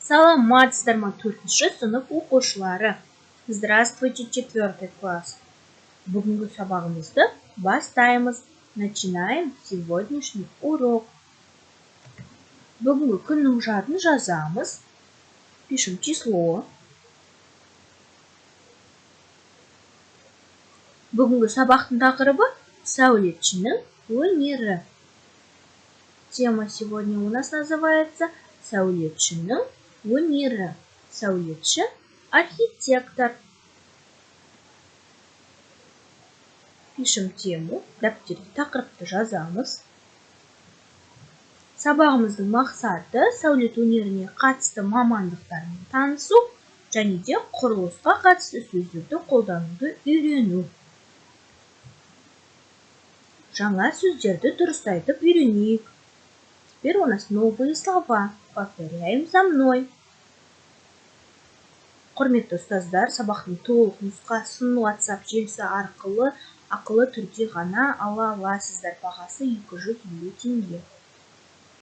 Саламатсыздар ма, 4-ші сынып оқушылары. Здравствуйте, 4 класс. Бүгінгі сабағымызды бастаймыз. Начинаем сегодняшний урок. Бүгінгі күннің жадын жазамыз. Пишем число. Бүгінгі сабақтың тақырыбы сәулетшінің өнері. Тема сегодня у нас называется сәулетшінің өнері. Сәулетші архитектор. Пишем тему, дәптерге тақырыпты жазамыз. Сабағымыздың мақсаты сәулет өнеріне қатысты мамандықтармен танысу және де құрылысқа қатысты сөздерді қолдануды үйрену. Жаңа сөздерді дұрыс айтып үйренейік. Теперь у нас новые слова. Повторяем за мной. Құрметті ұстаздар, сабақтың толық нұсқасын WhatsApp желісі арқылы ақылы түрде ғана ала аласыздар. Бағасы 250 теңге.